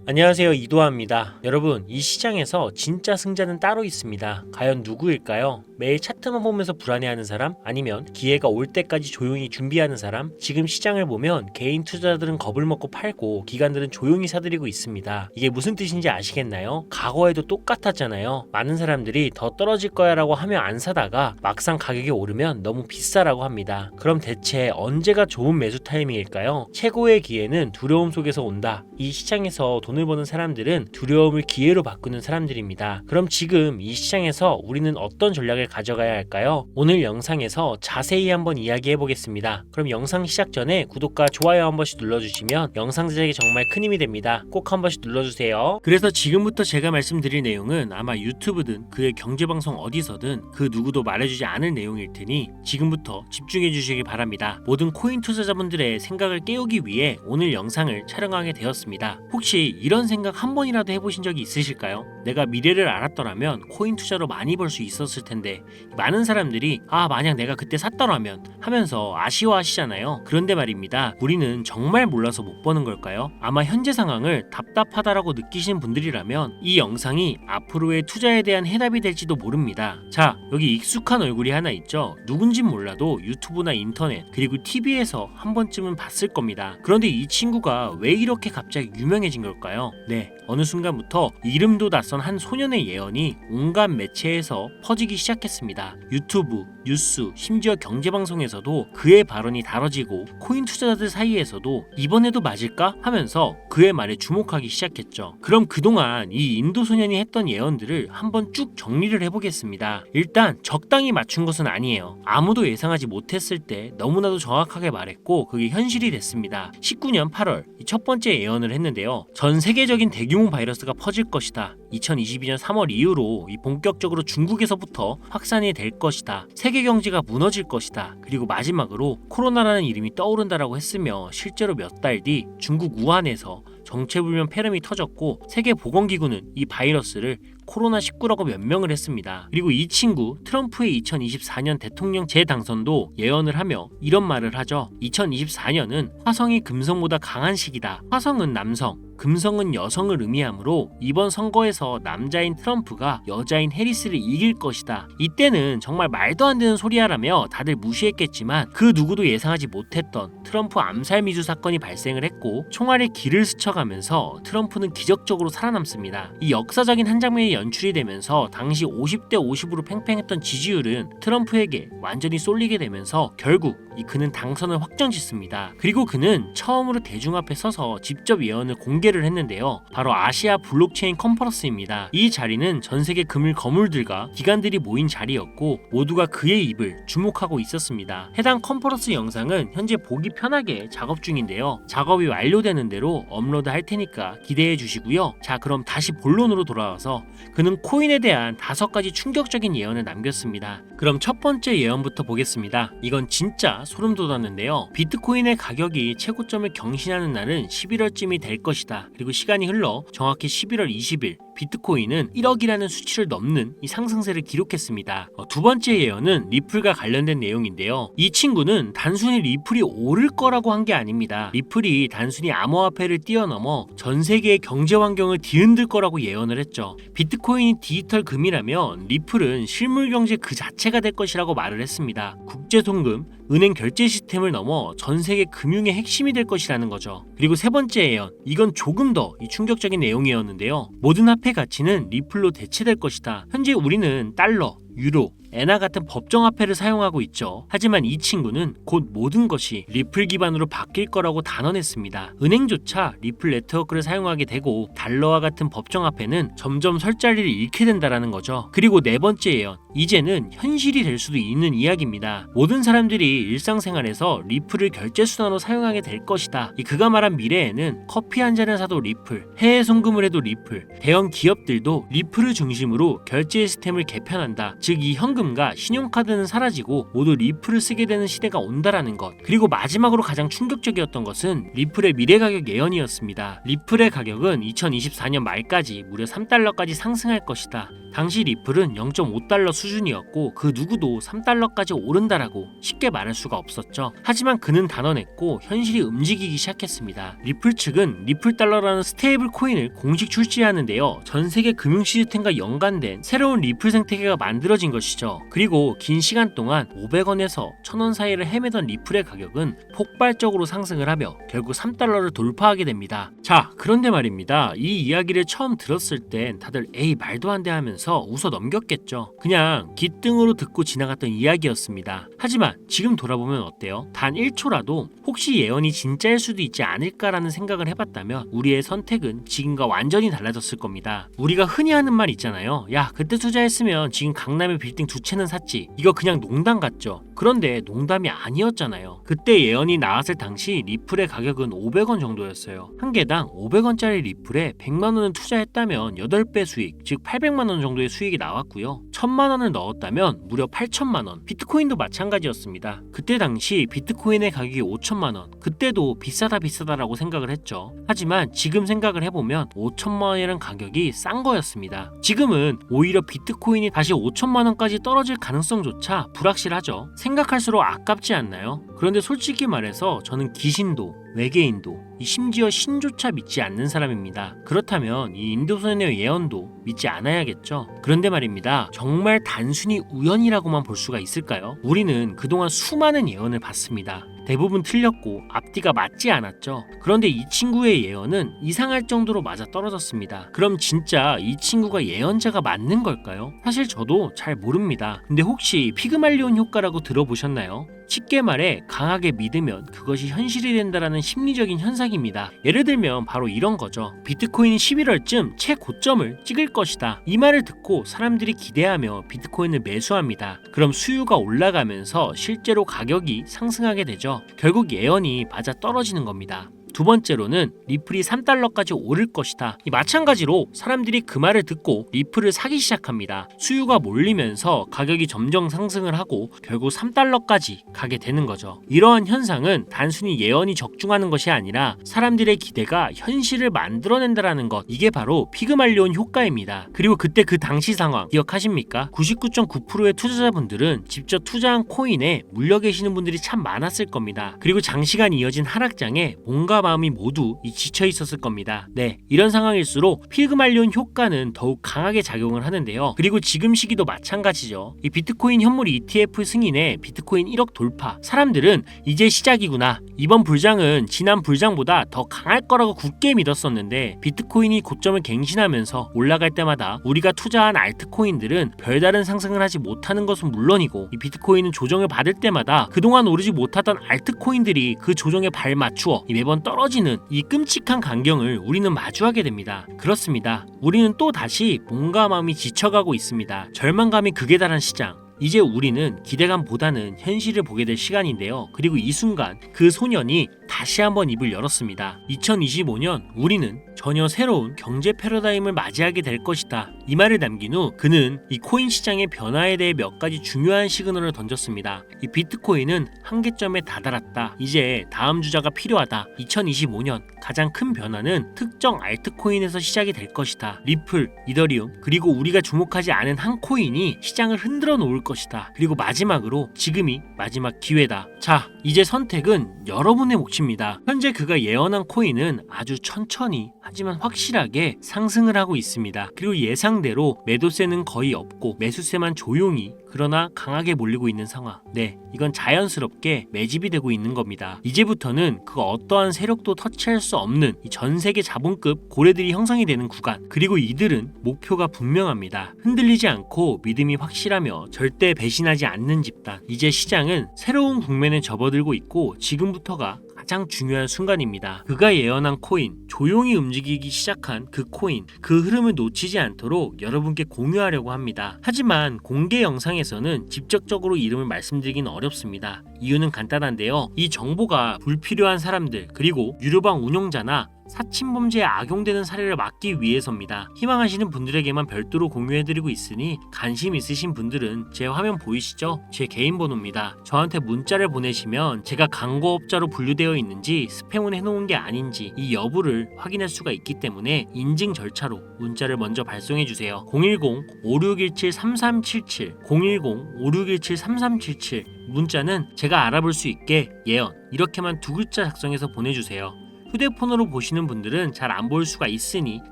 안녕하세요, 이도하입니다. 여러분, 이 시장에서 진짜 승자는 따로 있습니다. 과연 누구일까요? 매일 차트만 보면서 불안해하는 사람? 아니면 기회가 올 때까지 조용히 준비하는 사람? 지금 시장을 보면 개인 투자자들은 겁을 먹고 팔고 기관들은 조용히 사들이고 있습니다. 이게 무슨 뜻인지 아시겠나요? 과거에도 똑같았잖아요. 많은 사람들이 더 떨어질 거야 라고 하며 안 사다가 막상 가격이 오르면 너무 비싸라고 합니다. 그럼 대체 언제가 좋은 매수 타이밍일까요? 최고의 기회는 두려움 속에서 온다. 이 시장에서 돈을 버는 사람들은 두려움을 기회로 바꾸는 사람들입니다. 그럼 지금 이 시장에서 우리는 어떤 전략을 가져가야 할까요? 오늘 영상에서 자세히 한번 이야기해 보겠습니다. 그럼 영상 시작 전에 구독과 좋아요 한 번씩 눌러주시면 영상 제작에 정말 큰 힘이 됩니다. 꼭 한 번씩 눌러주세요. 그래서 지금부터 제가 말씀드릴 내용은 아마 유튜브든 그의 경제방송 어디서든 그 누구도 말해주지 않을 내용일 테니 지금부터 집중해 주시기 바랍니다. 모든 코인 투자자분들의 생각을 깨우기 위해 오늘 영상을 촬영하게 되었습니다. 혹시 이런 생각 한 번이라도 해보신 적이 있으실까요? 내가 미래를 알았더라면 코인 투자로 많이 벌 수 있었을 텐데. 많은 사람들이 만약 내가 그때 샀더라면 하면서 아쉬워하시잖아요. 그런데 말입니다, 우리는 정말 몰라서 못 버는 걸까요? 아마 현재 상황을 답답하다라고 느끼시는 분들이라면 이 영상이 앞으로의 투자에 대한 해답이 될지도 모릅니다. 자, 여기 익숙한 얼굴이 하나 있죠? 누군진 몰라도 유튜브나 인터넷 그리고 TV에서 한 번쯤은 봤을 겁니다. 그런데 이 친구가 왜 이렇게 갑자기 유명해진 걸까요? 네, 어느 순간부터 이름도 낯선 한 소년의 예언이 온갖 매체에서 퍼지기 시작했습니다. 유튜브, 뉴스, 심지어 경제방송에서도 그의 발언이 다뤄지고 코인 투자자들 사이에서도 이번에도 맞을까? 하면서 그의 말에 주목하기 시작했죠. 그럼 그동안 이 인도 소년이 했던 예언들을 한번 쭉 정리를 해보겠습니다. 일단 적당히 맞춘 것은 아니에요. 아무도 예상하지 못했을 때 너무나도 정확하게 말했고 그게 현실이 됐습니다. 19년 8월 첫 번째 예언을 했는데요. 전 세계적인 대규모 바이러스가 퍼질 것이다. 2022년 3월 이후로 본격적으로 중국에서부터 확산이 될 것이다. 세계 경제가 무너질 것이다. 그리고 마지막으로 코로나라는 이름이 떠오른다라고 했으며 실제로 몇 달 뒤 중국 우한에서 정체불명 폐렴이 터졌고 세계보건기구는 이 바이러스를 코로나19라고 변명을 했습니다. 그리고 이 친구 트럼프의 2024년 대통령 재당선도 예언을 하며 이런 말을 하죠. 2024년은 화성이 금성보다 강한 시기다. 화성은 남성, 금성은 여성을 의미하므로 이번 선거에서 남자인 트럼프가 여자인 해리스를 이길 것이다. 이때는 정말 말도 안 되는 소리야라며 다들 무시했겠지만 그 누구도 예상하지 못했던 트럼프 암살 미수 사건이 발생을 했고 총알의 길을 스쳐가면서 트럼프는 기적적으로 살아남습니다. 이 역사적인 한 장면이 연출이 되면서 당시 50대 50으로 팽팽했던 지지율은 트럼프에게 완전히 쏠리게 되면서 결국 그는 당선을 확정짓습니다. 그리고 그는 처음으로 대중 앞에 서서 직접 예언을 공개를 했는데요. 바로 아시아 블록체인 컨퍼런스입니다. 이 자리는 전 세계 금일 거물들과 기관들이 모인 자리였고 모두가 그의 입을 주목하고 있었습니다. 해당 컨퍼런스 영상은 현재 보기 편하게 작업 중인데요. 작업이 완료되는 대로 업로드 할 테니까 기대해 주시고요. 자, 그럼 다시 본론으로 돌아와서 그는 코인에 대한 5가지 충격적인 예언을 남겼습니다. 그럼 첫 번째 예언부터 보겠습니다. 이건 진짜 소름 돋았는데요. 비트코인의 가격이 최고점을 경신하는 날은 11월쯤이 될 것이다. 그리고 시간이 흘러 정확히 11월 20일 비트코인은 1억이라는 수치를 넘는 이 상승세를 기록했습니다. 두 번째 예언은 리플과 관련된 내용인데요. 이 친구는 단순히 리플이 오를 거라고 한 게 아닙니다. 리플이 단순히 암호화폐를 뛰어넘어 전 세계의 경제 환경을 뒤흔들 거라고 예언을 했죠. 비트코인이 디지털 금이라면 리플은 실물 경제 그 자체가 될 것이라고 말을 했습니다. 국제 송금, 은행 결제 시스템을 넘어 전 세계 금융의 핵심이 될 것이라는 거죠. 그리고 세 번째 예언, 이건 조금 더 충격적인 내용이었는데요. 모든 화폐 가치는 리플로 대체될 것이다. 현재 우리는 달러, 유로, 엔화 같은 법정화폐를 사용하고 있죠. 하지만 이 친구는 곧 모든 것이 리플 기반으로 바뀔 거라고 단언했습니다. 은행조차 리플 네트워크를 사용하게 되고 달러와 같은 법정화폐는 점점 설 자리를 잃게 된다라는 거죠. 그리고 네 번째 예언, 이제는 현실이 될 수도 있는 이야기입니다. 모든 사람들이 일상생활에서 리플을 결제수단으로 사용하게 될 것이다. 그가 말한 미래에는 커피 한 잔을 사도 리플, 해외 송금을 해도 리플, 대형 기업들도 리플을 중심으로 결제 시스템을 개편한다. 즉 이 현금과 신용카드는 사라지고 모두 리플을 쓰게 되는 시대가 온다라는 것. 그리고 마지막으로 가장 충격적이었던 것은 리플의 미래 가격 예언이었습니다. 리플의 가격은 2024년 말까지 무려 3달러까지 상승할 것이다. 당시 리플은 0.5달러 수준이었고 그 누구도 3달러까지 오른다라고 쉽게 말할 수가 없었죠. 하지만 그는 단언했고 현실이 움직이기 시작했습니다. 리플 측은 리플 달러라는 스테이블 코인을 공식 출시하는데요. 전 세계 금융 시스템과 연관된 새로운 리플 생태계가 만들어진 것이죠. 그리고 긴 시간 동안 500원에서 1000원 사이를 헤매던 리플의 가격은 폭발적으로 상승을 하며 결국 3달러를 돌파하게 됩니다. 자, 그런데 말입니다. 이 이야기를 처음 들었을 땐 다들 에이 말도 안 돼 하면서 웃어 넘겼겠죠. 그냥 귓등으로 듣고 지나갔던 이야기였습니다. 하지만 지금 돌아보면 어때요? 단 1초라도 혹시 예언이 진짜일 수도 있지 않을까라는 생각을 해봤다면 우리의 선택은 지금과 완전히 달라졌을 겁니다. 우리가 흔히 하는 말 있잖아요. 야, 그때 투자했으면 지금 강남에 빌딩 2채는 샀지. 이거 그냥 농담 같죠? 그런데 농담이 아니었잖아요. 그때 예언이 나왔을 당시 리플의 가격은 500원 정도였어요. 한 개당 500원짜리 리플에 100만원을 투자했다면 8배 수익, 즉 800만원 정도의 수익이 나왔고요. 1000만원을 넣었다면 무려 8천만원. 비트코인도 마찬가지였습니다. 그때 당시 비트코인의 가격이 5천만원. 그때도 비싸다라고 생각을 했죠. 하지만 지금 생각을 해보면 5천만원이라는 가격이 싼 거였습니다. 지금은 오히려 비트코인이 다시 5천만원까지 떨어질 가능성조차 불확실하죠. 생각할수록 아깝지 않나요? 그런데 솔직히 말해서 저는 귀신도 외계인도 심지어 신조차 믿지 않는 사람입니다. 그렇다면 이 인도선의 예언도 믿지 않아야겠죠. 그런데 말입니다. 정말 단순히 우연이라고만 볼 수가 있을까요? 우리는 그동안 수많은 예언을 봤습니다. 대부분 틀렸고 앞뒤가 맞지 않았죠. 그런데 이 친구의 예언은 이상할 정도로 맞아 떨어졌습니다. 그럼 진짜 이 친구가 예언자가 맞는 걸까요? 사실 저도 잘 모릅니다. 근데 혹시 피그말리온 효과라고 들어보셨나요? 쉽게 말해 강하게 믿으면 그것이 현실이 된다라는 심리적인 현상입니다. 예를 들면 바로 이런 거죠. 비트코인이 11월쯤 최고점을 찍을 것이다. 이 말을 듣고 사람들이 기대하며 비트코인을 매수합니다. 그럼 수요가 올라가면서 실제로 가격이 상승하게 되죠. 결국 예언이 맞아 떨어지는 겁니다. 두 번째로는 리플이 3달러까지 오를 것이다. 마찬가지로 사람들이 그 말을 듣고 리플을 사기 시작합니다. 수요가 몰리면서 가격이 점점 상승을 하고 결국 3달러까지 가게 되는 거죠. 이러한 현상은 단순히 예언이 적중하는 것이 아니라 사람들의 기대가 현실을 만들어낸다라는 것, 이게 바로 피그말리온 효과입니다. 그리고 그때 그 당시 상황 기억하십니까? 99.9%의 투자자분들은 직접 투자한 코인에 물려 계시는 분들이 참 많았을 겁니다. 그리고 장시간 이어진 하락장에 몸과 마음이 모두 지쳐 있었을 겁니다. 네, 이런 상황일수록 피그말리온 효과는 더욱 강하게 작용을 하는데요. 그리고 지금 시기도 마찬가지죠. 이 비트코인 현물 ETF 승인에 비트코인 1억 돌파. 사람들은 이제 시작이구나. 이번 불장은 지난 불장보다 더 강할 거라고 굳게 믿었었는데 비트코인이 고점을 갱신하면서 올라갈 때마다 우리가 투자한 알트코인들은 별다른 상승을 하지 못하는 것은 물론이고 이 비트코인은 조정을 받을 때마다 그동안 오르지 못하던 알트코인들이 그 조정에 발맞추어 매번 떨어지는 이 끔찍한 광경을 우리는 마주하게 됩니다. 그렇습니다. 우리는 또 다시 몸과 마음이 지쳐가고 있습니다. 절망감이 극에 달한 시장. 이제 우리는 기대감보다는 현실을 보게 될 시간인데요. 그리고 이 순간 그 소년이 다시 한번 입을 열었습니다. 2025년 우리는 전혀 새로운 경제 패러다임을 맞이하게 될 것이다. 이 말을 남긴 후 그는 이 코인 시장의 변화에 대해 몇 가지 중요한 시그널을 던졌습니다. 이 비트코인은 한계점에 다다랐다. 이제 다음 주자가 필요하다. 2025년 가장 큰 변화는 특정 알트코인에서 시작이 될 것이다. 리플, 이더리움, 그리고 우리가 주목하지 않은 한 코인이 시장을 흔들어 놓을 것이다. 그리고 마지막으로 지금이 마지막 기회다. 자, 이제 선택은 여러분의 몫입니다. 현재 그가 예언한 코인은 아주 천천히 하지만 확실하게 상승을 하고 있습니다. 그리고 예상대로 매도세는 거의 없고 매수세만 조용히 그러나 강하게 몰리고 있는 상황. 네, 이건 자연스럽게 매집이 되고 있는 겁니다. 이제부터는 그 어떠한 세력도 터치할 수 없는 이 전 세계 자본급 고래들이 형성이 되는 구간. 그리고 이들은 목표가 분명합니다. 흔들리지 않고 믿음이 확실하며 절대 배신하지 않는 집단. 이제 시장은 새로운 국면에 접어들고 있고 지금부터가 가장 중요한 순간입니다. 그가 예언한 코인, 조용히 움직이기 시작한 그 코인, 그 흐름을 놓치지 않도록 여러분께 공유하려고 합니다. 하지만 공개 영상에서는 직접적으로 이름을 말씀드리긴 어렵습니다. 이유는 간단한데요. 이 정보가 불필요한 사람들, 그리고 유료방 운영자나 사칭범죄에 악용되는 사례를 막기 위해서입니다. 희망하시는 분들에게만 별도로 공유해드리고 있으니 관심 있으신 분들은 제 화면 보이시죠? 제 개인 번호입니다. 저한테 문자를 보내시면 제가 광고업자로 분류되어 있는지 스팸을 해놓은 게 아닌지 이 여부를 확인할 수가 있기 때문에 인증 절차로 문자를 먼저 발송해주세요. 010-5617-3377 010-5617-3377 문자는 제가 알아볼 수 있게 예언 이렇게만 두 글자 작성해서 보내주세요. 휴대폰으로 보시는 분들은 잘 안 보일 수가 있으니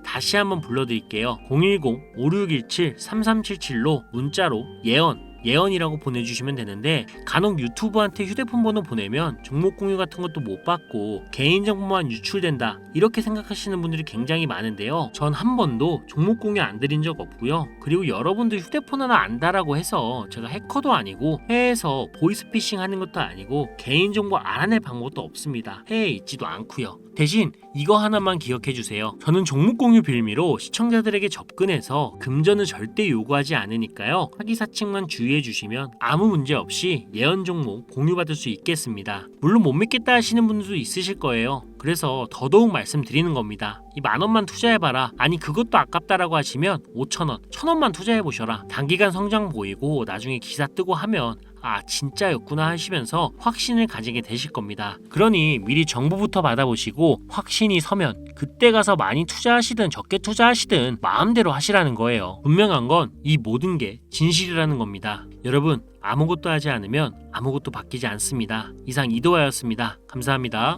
다시 한번 불러드릴게요. 010-5617-3377로 문자로 예언이라고 보내주시면 되는데 간혹 유튜브한테 휴대폰 번호 보내면 종목 공유 같은 것도 못 받고 개인정보만 유출된다 이렇게 생각하시는 분들이 굉장히 많은데요. 전 한 번도 종목 공유 안 드린 적 없고요. 그리고 여러분들 휴대폰 하나 안다라고 해서 제가 해커도 아니고 해외에서 보이스피싱 하는 것도 아니고 개인정보 알아낼 방법도 없습니다. 해외에 있지도 않고요. 대신 이거 하나만 기억해 주세요. 저는 종목 공유 빌미로 시청자들에게 접근해서 금전을 절대 요구하지 않으니까요. 사기 사칭만 주의해 주시면 아무 문제 없이 예언 종목 공유받을 수 있겠습니다. 물론 못 믿겠다 하시는 분들도 있으실 거예요. 그래서 더더욱 말씀드리는 겁니다. 이 10,000원만 투자해봐라. 아니 그것도 아깝다라고 하시면 5,000원, 1,000원만 투자해보셔라. 단기간 성장 보이고 나중에 기사 뜨고 하면 아 진짜였구나 하시면서 확신을 가지게 되실 겁니다. 그러니 미리 정보부터 받아보시고 확신이 서면 그때 가서 많이 투자하시든 적게 투자하시든 마음대로 하시라는 거예요. 분명한 건 이 모든 게 진실이라는 겁니다. 여러분 아무것도 하지 않으면 아무것도 바뀌지 않습니다. 이상 이도하였습니다. 감사합니다.